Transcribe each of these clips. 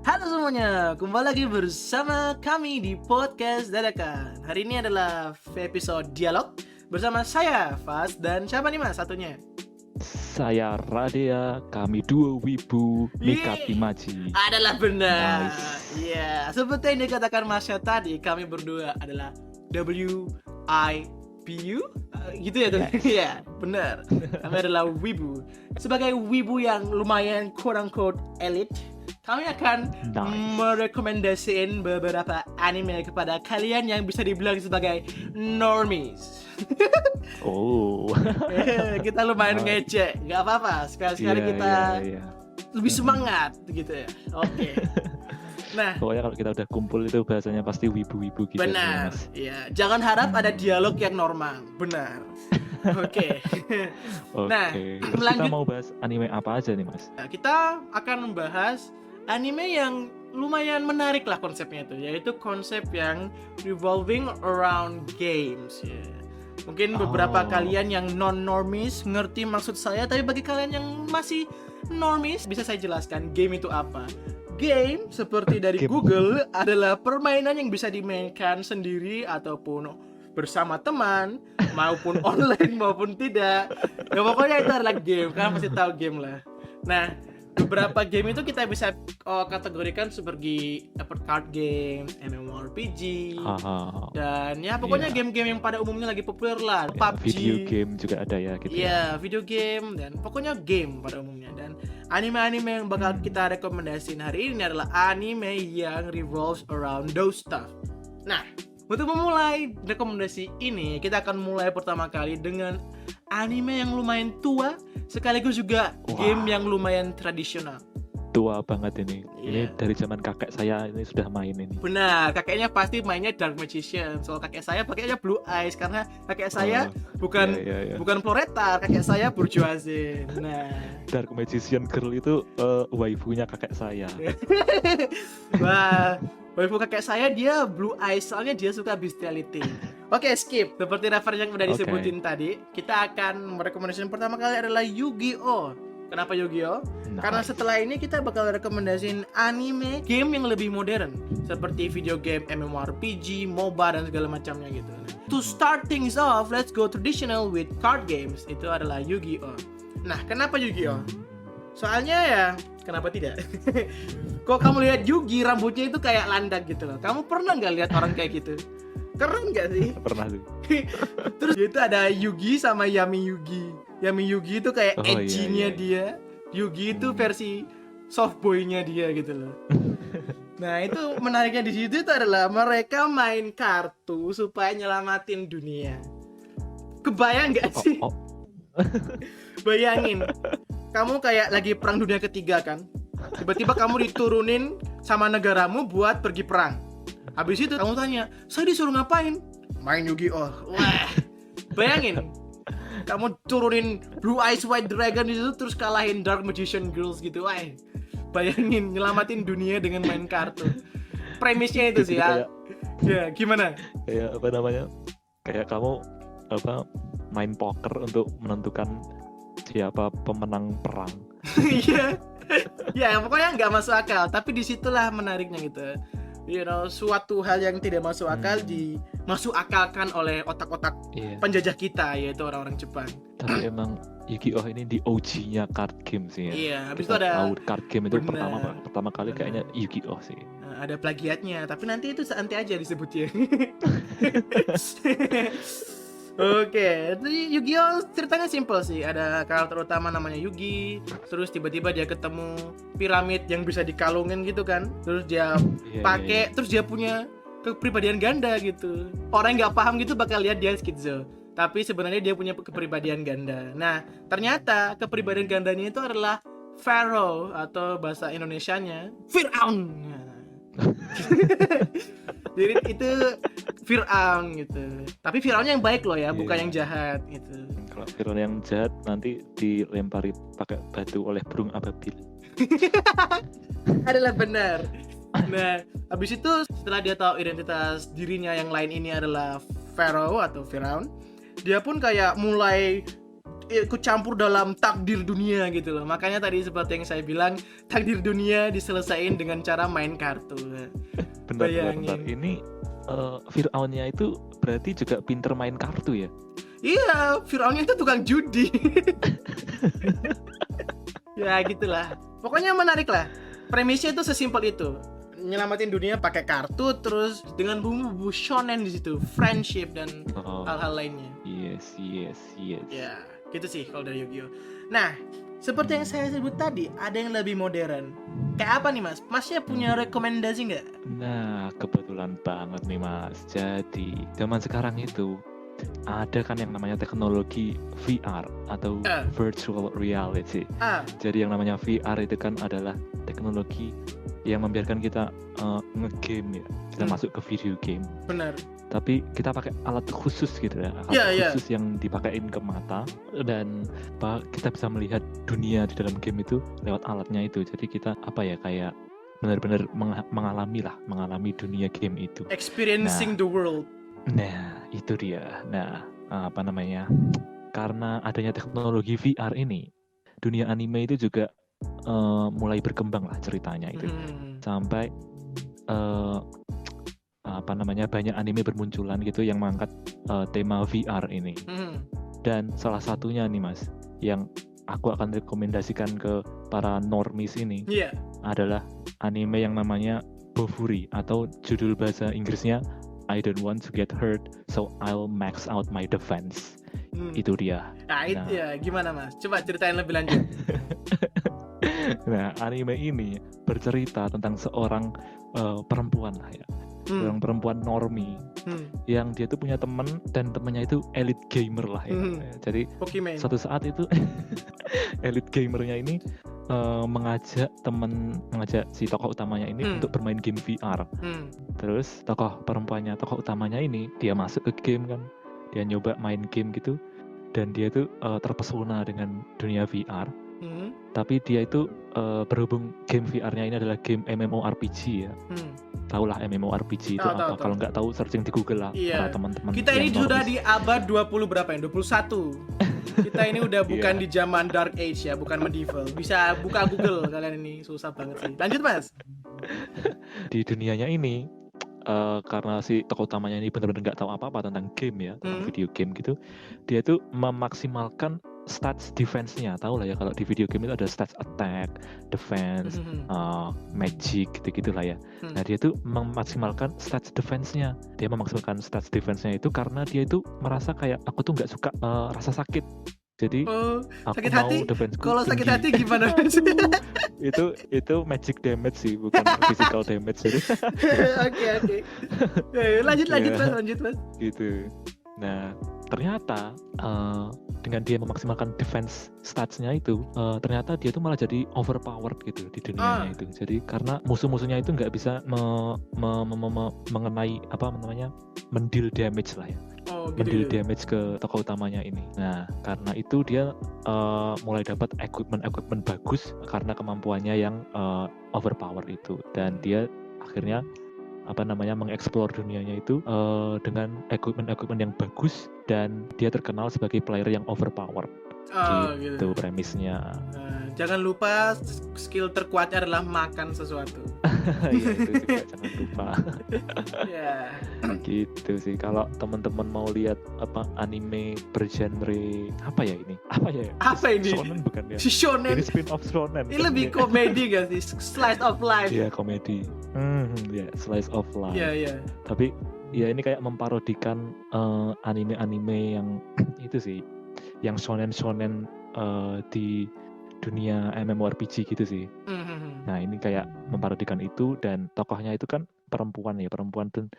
Halo semuanya, kembali lagi bersama kami di podcast dadakan. Hari ini adalah episode dialog bersama saya, Fas, dan siapa nih mas satunya? Saya Radea, kami duo wibu Mika Timaji. Adalah benar. Nice. Iya, seperti yang dikatakan Masya tadi, kami berdua adalah WIBU, gitu ya tuh. Iya, benar. Kami adalah wibu. Sebagai wibu yang lumayan quote-unquote elite, kami akan merekomendasiin beberapa anime kepada kalian yang bisa dibilang sebagai normies. Oh. Kita lumayan ngecek, nggak apa-apa. Sekali-sekali kita lebih semangat gitu ya. Oke. Nah, pokoknya kalau kita udah kumpul itu bahasanya pasti wibu-wibu gitu. benar. Mas. Iya, jangan harap ada dialog yang normal. Benar. Oke. Nah, Terus kita mau bahas anime apa aja nih, Mas? Kita akan membahas anime yang lumayan menarik lah konsepnya itu, yaitu konsep yang revolving around games ya. Mungkin beberapa kalian yang non-normies ngerti maksud saya, tapi bagi kalian yang masih normies bisa saya jelaskan game itu apa. Game seperti dari Google adalah permainan yang bisa dimainkan sendiri ataupun bersama teman, maupun online maupun tidak. Ya pokoknya itu adalah game, kalian pasti tahu game lah. Nah, beberapa game itu kita bisa kategorikan seperti card game, MMORPG, dan ya pokoknya game-game yang pada umumnya lagi populer lah. PUBG, video game juga ada ya gitu. Iya, video game dan pokoknya game pada umumnya. Dan anime-anime yang bakal kita rekomendasiin hari ini adalah anime yang revolves around those stuff. Nah, untuk memulai rekomendasi ini, kita akan mulai pertama kali dengan anime yang lumayan tua, sekaligus juga game yang lumayan tradisional. Tua banget ini. Ini dari zaman kakek saya ini sudah main ini. Benar, kakeknya pasti mainnya Dark Magician. Soal kakek saya pakainya Blue Eyes karena kakek saya bukan Floretar, kakek saya Bourgeoisie. Nah, Dark Magician Girl itu waifunya kakek saya. wah, waifu kakek saya dia Blue Eyes soalnya dia suka bestiality. Oke, skip. Seperti referensi yang udah disebutin tadi, kita akan merekomendasikan pertama kali adalah Yu-Gi-Oh! Kenapa Yu-Gi-Oh? Karena setelah ini kita bakal rekomendasiin anime game yang lebih modern, seperti video game MMORPG, MOBA dan segala macamnya gitu. To start things off, let's go traditional with card games. Itu adalah Yu-Gi-Oh. Nah, kenapa Yu-Gi-Oh? Soalnya ya, kenapa tidak? Kok kamu lihat Yugi rambutnya itu kayak landak gitu loh. Kamu pernah nggak lihat orang kayak gitu? Keren nggak sih? Pernah tuh. Terus itu ada Yugi sama Yami Yugi. Yami Yugi itu kayak edgy-nya dia. Yugi itu versi soft boy-nya dia gitu loh. Nah, itu menariknya di situ itu adalah mereka main kartu supaya nyelamatin dunia. Kebayang nggak sih? Bayangin, kamu kayak lagi perang dunia ketiga kan? Tiba-tiba kamu diturunin sama negaramu buat pergi perang. Habis itu kamu tanya, saya disuruh ngapain? Main Yu-Gi-Oh. Wah, bayangin, kamu turunin Blue Eyes White Dragon di situ terus kalahin Dark Magician Girls gitu. Wah, bayangin nyelamatin dunia dengan main kartu. Premisnya itu sih ya. Ya, gimana? Kayak apa namanya? Kayak kamu main poker untuk menentukan siapa pemenang perang. Iya. Ya, pokoknya nggak masuk akal. Tapi disitulah menariknya gitu. You know, suatu hal yang tidak masuk akal dimasuk akalkan oleh otak-otak penjajah kita, yaitu orang-orang Jepang. Tapi emang Yu-Gi-Oh ini di OG-nya card game sih ya. Iya, habis itu ada card game itu pertama kali kayaknya Yu-Gi-Oh sih. Ada plagiatnya, tapi nanti itu santai aja disebutnya. Oke, Yu-Gi-Oh ceritanya simple sih. Ada karakter utama namanya Yugi. Terus tiba-tiba dia ketemu piramid yang bisa dikalungin gitu kan. Terus dia pakai, terus dia punya kepribadian ganda gitu. Orang yang nggak paham gitu bakal lihat dia skizo. Tapi sebenarnya dia punya kepribadian ganda. Nah, ternyata kepribadian gandanya itu adalah Pharaoh atau bahasa Indonesianya Firaun. Jadi itu Firaun gitu. Tapi Firaunnya yang baik loh ya, bukan yang jahat gitu. Kalau Firaun yang jahat nanti dilempari pakai batu oleh burung ababil. Adalah benar. Nah, habis itu setelah dia tahu identitas dirinya yang lain ini adalah Pharaoh atau Firaun, dia pun kayak mulai ikut campur dalam takdir dunia gitu loh. Makanya tadi seperti yang saya bilang, takdir dunia diselesain dengan cara main kartu. Bentar. Bayangin. Ini Fir'aunnya itu berarti juga pinter main kartu ya? Iya, Fir'aunnya itu tukang judi. Ya gitulah. Pokoknya menarik lah. Premisnya itu sesimpel itu. Nyelamatin dunia pakai kartu, terus dengan bumbu shonen di situ, friendship dan hal-hal lainnya. Yes. Ya, gitu sih kalau dari Yu-Gi-Oh. Nah, seperti yang saya sebut tadi, ada yang lebih modern. Kayak apa nih Mas? Masnya punya rekomendasi nggak? Nah, kebetulan banget nih Mas. Jadi, zaman sekarang itu ada kan yang namanya teknologi VR atau virtual reality. Jadi yang namanya VR itu kan adalah teknologi yang membiarkan kita nge-game ya. Kita masuk ke video game. Benar. Tapi kita pakai alat khusus gitu ya. Khusus yang dipakein ke mata dan kita bisa melihat dunia di dalam game itu lewat alatnya itu. Jadi kita kayak benar-benar mengalami dunia game itu. Experiencing the world. Nah, itu dia. Nah, karena adanya teknologi VR ini, dunia anime itu juga mulai berkembang lah ceritanya itu. Sampai banyak anime bermunculan gitu yang mengangkat tema VR ini. Dan salah satunya nih Mas, yang aku akan rekomendasikan ke para normies ini adalah anime yang namanya Bofuri, atau judul bahasa Inggrisnya I don't want to get hurt, so I'll max out my defense. Itu dia. Nah, itu ya, gimana Mas? Coba ceritain lebih lanjut. Nah, anime ini bercerita tentang seorang perempuan lah ya. Seorang perempuan normie yang dia tuh punya teman, dan temannya itu elite gamer lah ya. Jadi suatu saat itu elite gamernya ini mengajak si tokoh utamanya ini untuk bermain game VR. Terus tokoh utamanya ini dia masuk ke game kan, dia nyoba main game gitu, dan dia tuh terpesona dengan dunia VR. Tapi dia itu berhubung game VR-nya ini adalah game MMORPG ya. Tahulah MMORPG itu apa? Kalau nggak tahu searching di Google lah para teman-teman. Kita ini sudah di abad 20 berapa ya? 21. Kita ini udah bukan di zaman Dark Age ya, bukan medieval. Bisa buka Google, kalian ini susah banget sih. Lanjut Mas. Di dunianya ini karena si tokoh utamanya ini benar-benar nggak tahu apa-apa tentang game ya, tentang video game gitu, dia tuh memaksimalkan stats defense-nya. Tahu lah ya, kalau di video game itu ada stats attack, defense, magic gitu-gitu lah ya. Nah, dia tuh memaksimalkan stats defense-nya. Dia memaksimalkan stats defense-nya itu karena dia itu merasa kayak, aku tuh nggak suka rasa sakit. Jadi aku sakit mau hati? defense-ku Kalau sakit tinggi. hati gimana? itu magic damage sih, bukan physical damage. Jadi Oke. Lanjut Mas. Gitu. Nah, ternyata dengan dia memaksimalkan defense stats-nya itu, ternyata dia tuh malah jadi overpowered gitu di dunianya itu. Jadi karena musuh-musuhnya itu nggak bisa mengenai mendeal damage lah ya. Mendeal damage ke tokoh utamanya ini. Nah, karena itu dia mulai dapat equipment bagus karena kemampuannya yang overpower itu, dan dia akhirnya mengeksplor dunianya itu dengan equipment yang bagus, dan dia terkenal sebagai player yang overpowered. Gitu premisnya. Jangan lupa skill terkuatnya adalah makan sesuatu. Iya, itu juga jangan lupa. Ya. Gitu sih. Kalau teman-teman mau lihat anime bergenre apa ya ini? Apa ini? Shonen bukan ya? Shonen. Ini spin-off shonen. Ini lebih komedi gak sih? Slice of life. Iya, komedi. Slice of life. Iya. Tapi ya ini kayak memparodikan anime-anime yang itu sih, yang shonen di dunia MMORPG gitu sih. Nah, ini kayak memparodikan itu, dan tokohnya itu kan perempuan tuh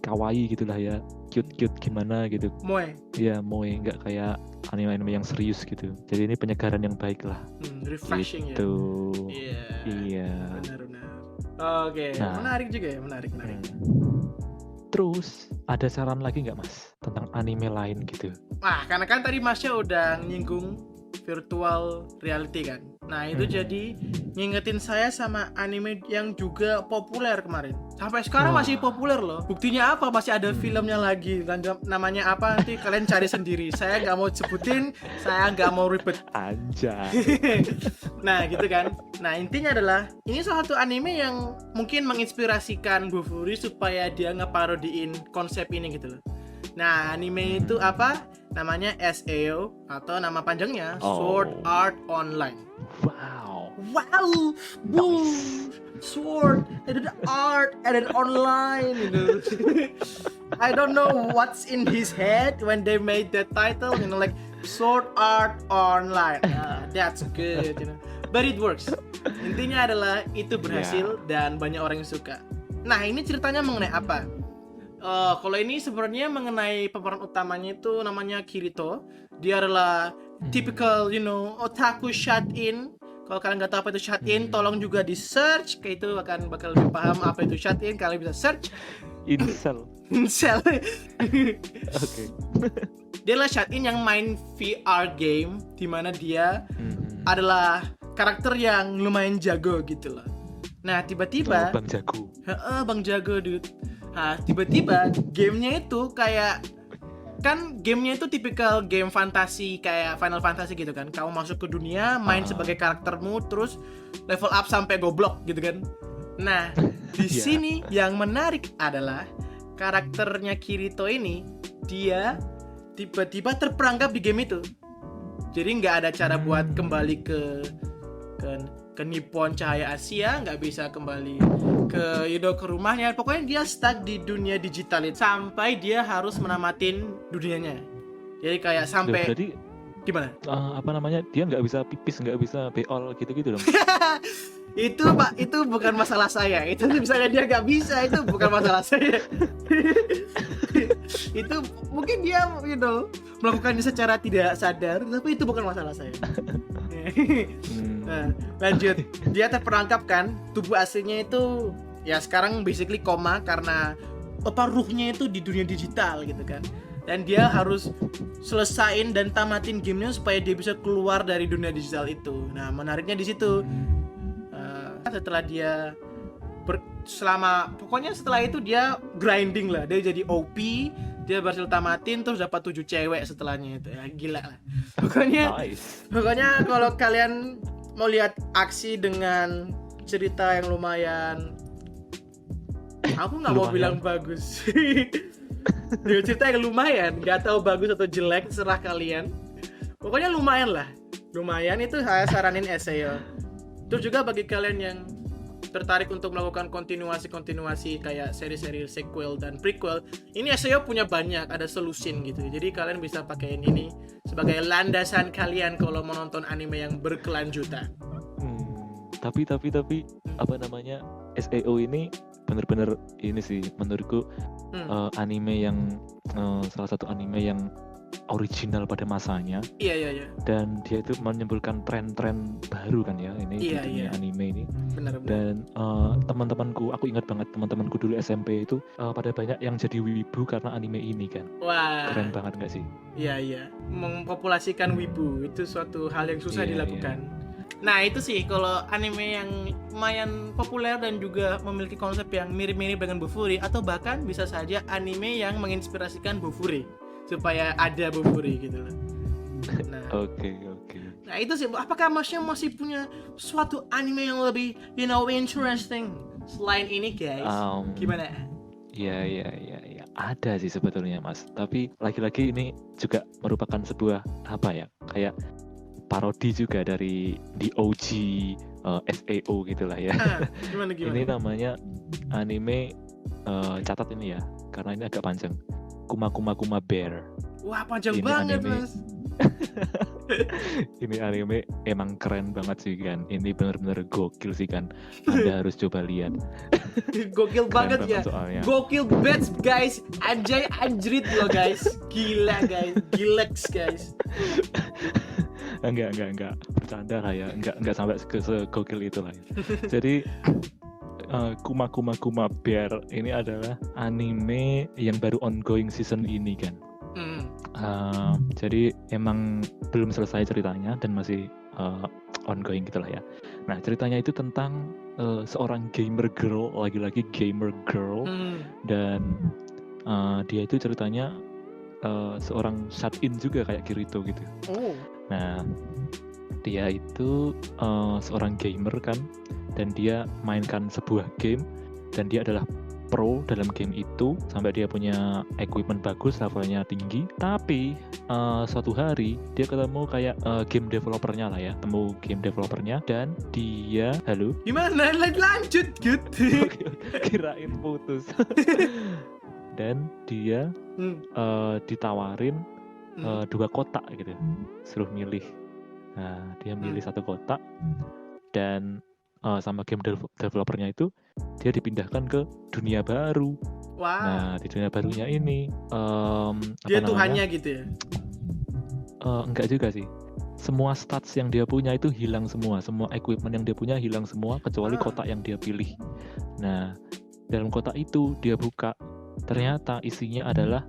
kawaii gitulah ya, cute gimana gitu. Moe. Iya, moe, nggak kayak anime-anime yang serius gitu. Jadi ini penyegaran yang baik lah. Refreshing gitu. Ya. Iya. Benar. Oke, Nah, menarik juga ya, menarik. Terus ada saran lagi nggak Mas tentang anime lain gitu? Karena kan tadi Masnya udah nyinggung virtual reality kan. Nah itu jadi ngingetin saya sama anime yang juga populer kemarin. Sampai sekarang masih populer loh. Buktinya apa? Masih ada filmnya lagi. Namanya apa nanti kalian cari sendiri. Saya nggak mau sebutin, saya nggak mau ribet. Anjay. Nah gitu kan. Nah intinya adalah ini salah satu anime yang mungkin menginspirasikan Bofuri supaya dia ngeparodiin konsep ini gitu loh. Nah anime itu apa? Namanya SAO atau nama panjangnya Sword Art Online. Wow, boom, sword, and then art, and then online, you know. I don't know what's in his head when they made that title, you know, like Sword Art Online. That's good, you know. But it works. Intinya adalah itu berhasil dan banyak orang yang suka. Nah, ini ceritanya mengenai apa? Kalau ini sebenarnya mengenai pemeran utamanya itu namanya Kirito. Dia adalah typical, you know, otaku shut-in. Kalau kalian nggak tahu apa itu shut-in, tolong juga di search. Kayak itu bakal lebih paham apa itu shut-in. Kalian bisa search. Incel. Oke. Dia adalah shut-in yang main VR game, di mana dia adalah karakter yang lumayan jago gitu loh. Nah tiba-tiba Bang Jago. Bang Jago dude. Nah tiba-tiba gamenya itu kayak, kan gamenya itu tipikal game fantasi kayak Final Fantasy gitu kan. Kamu masuk ke dunia, main sebagai karaktermu, terus level up sampai goblok gitu kan. Nah di sini yang menarik adalah karakternya Kirito ini, dia tiba-tiba terperangkap di game itu. Jadi nggak ada cara buat kembali ke Nippon Cahaya Asia, nggak bisa kembali ke rumahnya. Pokoknya dia stuck di dunia digital itu sampai dia harus menamatin dunianya. Jadi kayak sampai Berarti gimana? Apa namanya? Dia nggak bisa pipis, nggak bisa beol gitu-gitu dong. Itu Pak, itu bukan masalah saya. Itu misalnya dia nggak bisa, itu bukan masalah saya. Itu mungkin dia melakukannya secara tidak sadar, tapi itu bukan masalah saya. Nah, lanjut. Dia terperangkap kan, tubuh aslinya itu ya sekarang basically koma karena ruhnya itu di dunia digital gitu kan. Dan dia harus selesain dan tamatin gamenya supaya dia bisa keluar dari dunia digital itu. Nah menariknya di situ. Setelah dia pokoknya setelah itu dia grinding lah, dia jadi OP, dia berhasil tamatin terus dapat 7 cewek setelahnya itu. Ya gila lah. Pokoknya kalau kalian mau lihat aksi dengan cerita yang lumayan, aku nggak mau bilang bagus. Dia cerita yang lumayan, nggak tahu bagus atau jelek, serah kalian. Pokoknya lumayan lah, lumayan itu saya saranin SAO. Terus juga bagi kalian yang tertarik untuk melakukan kontinuasi kayak seri-seri sequel dan prequel, ini SAO punya banyak, ada solusin gitu. Jadi kalian bisa pakaiin ini sebagai landasan kalian kalau menonton anime yang berkelanjutan. Tapi apa namanya, SAO ini bener-bener ini sih menurutku anime yang salah satu anime yang original pada masanya. Iya. Dan dia itu menimbulkan tren-tren baru kan ya ini di dunia anime ini. Benar. Dan teman-temanku, aku ingat banget teman-temanku dulu SMP itu pada banyak yang jadi wibu karena anime ini kan. Wah. Keren banget nggak sih? Iya. Mempopulasikan wibu itu suatu hal yang susah dilakukan. Nah itu sih kalau anime yang lumayan populer dan juga memiliki konsep yang mirip-mirip dengan Bofuri, atau bahkan bisa saja anime yang menginspirasikan Bofuri supaya ada Bofuri gitu loh. Nah, Oke. Nah itu sih, apakah masnya masih punya suatu anime yang lebih interesting selain ini guys? Gimana? Iya. Ada sih sebetulnya Mas. Tapi lagi-lagi ini juga merupakan sebuah kayak parodi juga dari the OG SAO gitulah ya. Gimana? Ini namanya anime, catat ini ya, karena ini agak panjang. Kuma Bear. Wah panjang banget Mas. Ini anime emang keren banget sih kan. Ini benar-benar gokil sih kan. Anda harus coba lihat. Gokil banget ya. Soalnya. Gokil banget guys. Anjrit loh guys. Gila guys. Gilex guys. Enggak bercanda lah ya, enggak sampai segokil itu lah ya. Jadi Kuma Bear ini adalah anime yang baru ongoing season ini kan. Jadi emang belum selesai ceritanya dan masih ongoing gitulah ya. Nah, ceritanya itu tentang seorang gamer girl, lagi-lagi gamer girl, dan dia itu ceritanya seorang shut-in juga kayak Kirito gitu. Nah, dia itu seorang gamer kan, dan dia mainkan sebuah game, dan dia adalah pro dalam game itu sampai dia punya equipment bagus, levelnya tinggi. Tapi suatu hari dia ketemu kayak game developernya lah ya, temu game developernya, dan dia gimana lanjut gitu. Kirain putus. Dan dia ditawarin 2 kotak gitu, suruh milih. Nah, dia milih 1 kotak, dan sama game developernya itu dia dipindahkan ke dunia baru. Nah, di dunia barunya ini dia Tuhannya gitu ya? Enggak juga sih. Semua stats yang dia punya itu hilang semua equipment yang dia punya hilang semua kecuali kotak yang dia pilih. Nah, dalam kotak itu dia buka, ternyata isinya adalah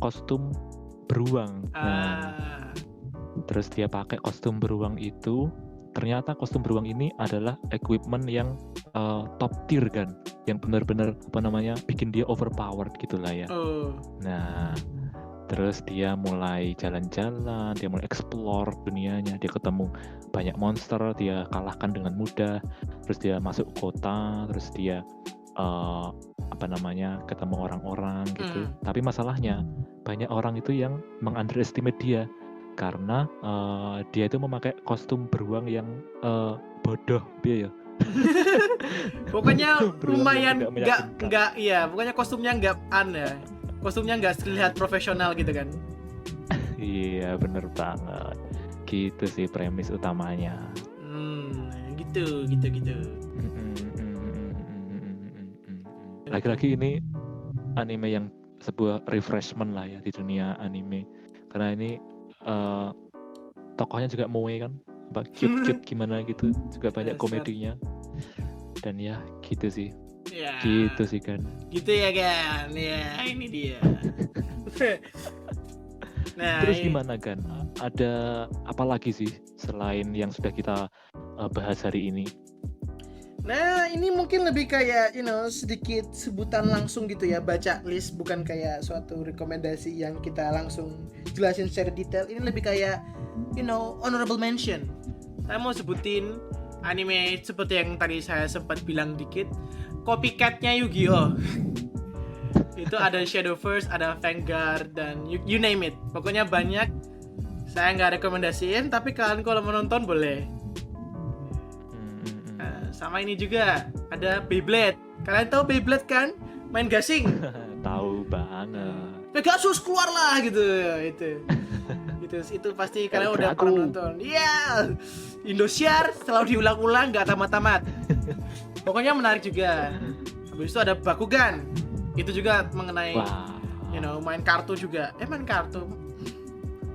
kostum beruang. Nah, terus dia pakai kostum beruang itu. Ternyata kostum beruang ini adalah equipment yang top tier kan, yang benar-benar bikin dia overpowered gitulah ya. Nah, terus dia mulai jalan-jalan, dia mulai explore dunianya, dia ketemu banyak monster, dia kalahkan dengan mudah. Terus dia masuk kota, terus dia ketemu orang-orang gitu. Tapi masalahnya banyak orang itu yang meng-underestimate dia. Karena dia itu memakai kostum beruang yang bodoh, ya. Pokoknya lumayan pokoknya kostumnya kostumnya nggak terlihat profesional gitu kan. Iya, bener banget. Gitu sih premis utamanya. Gitu. Lagi-lagi ini anime yang sebuah refreshment lah ya di dunia anime. Karena ini tokohnya juga moe kan, cute gimana gitu, juga banyak komedinya, dan ya gitu sih kan. Gitu ya kan, ya ini dia. Nah, terus gimana kan? Ada apa lagi sih selain yang sudah kita bahas hari ini? Nah, ini mungkin lebih kayak sedikit sebutan langsung gitu ya, baca list, bukan kayak suatu rekomendasi yang kita langsung jelasin secara detail. Ini lebih kayak honorable mention. Saya mau sebutin anime seperti yang tadi saya sempat bilang dikit, copycat-nya Yu-Gi-Oh. Itu ada Shadowverse, ada Vanguard, dan you name it. Pokoknya banyak. Saya nggak rekomendasiin, tapi kalian kalau menonton boleh. Sama ini juga ada Beyblade. Kalian tahu Beyblade kan? Main gasing. Tahu banget. Pegasus keluarlah gitu. Itu pasti kalian udah pernah nonton. Iya. Indosiar selalu diulang-ulang, nggak tamat-tamat. Pokoknya menarik juga. Habis itu ada Bakugan. Itu juga mengenai main kartu juga.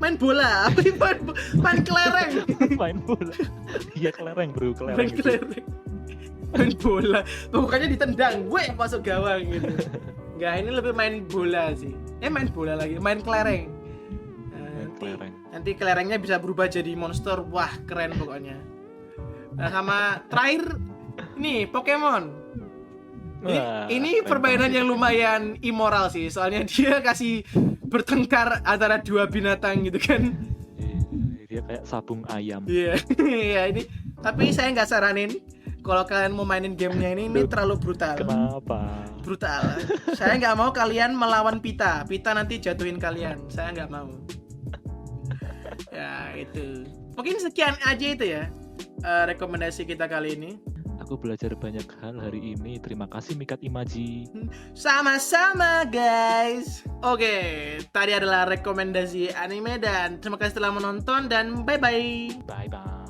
Main bola. Main kelereng. Main bola. Iya, kelereng bro, Main kelereng. Main bola, pokoknya ditendang, gue masuk gawang gitu. Enggak, ini lebih main bola sih. Main bola lagi, main kelereng. Nanti kelerengnya bisa berubah jadi monster, wah keren pokoknya. Nah, sama terakhir ini Pokemon. Ini permainan yang lumayan immoral sih, soalnya dia kasih bertengkar antara 2 binatang gitu kan. Dia kayak sabung ayam. Iya, ini. Tapi saya nggak saranin. Kalau kalian mau mainin gamenya ini terlalu brutal. Kenapa? Brutal. Saya nggak mau kalian melawan Pita nanti jatuhin kalian. Saya nggak mau. Ya itu. Mungkin sekian aja itu ya rekomendasi kita kali ini. Aku belajar banyak hal hari ini. Terima kasih Mikat Imaji. Sama-sama guys. Oke, tadi adalah rekomendasi anime, dan terima kasih telah menonton, dan bye-bye. Bye-bye.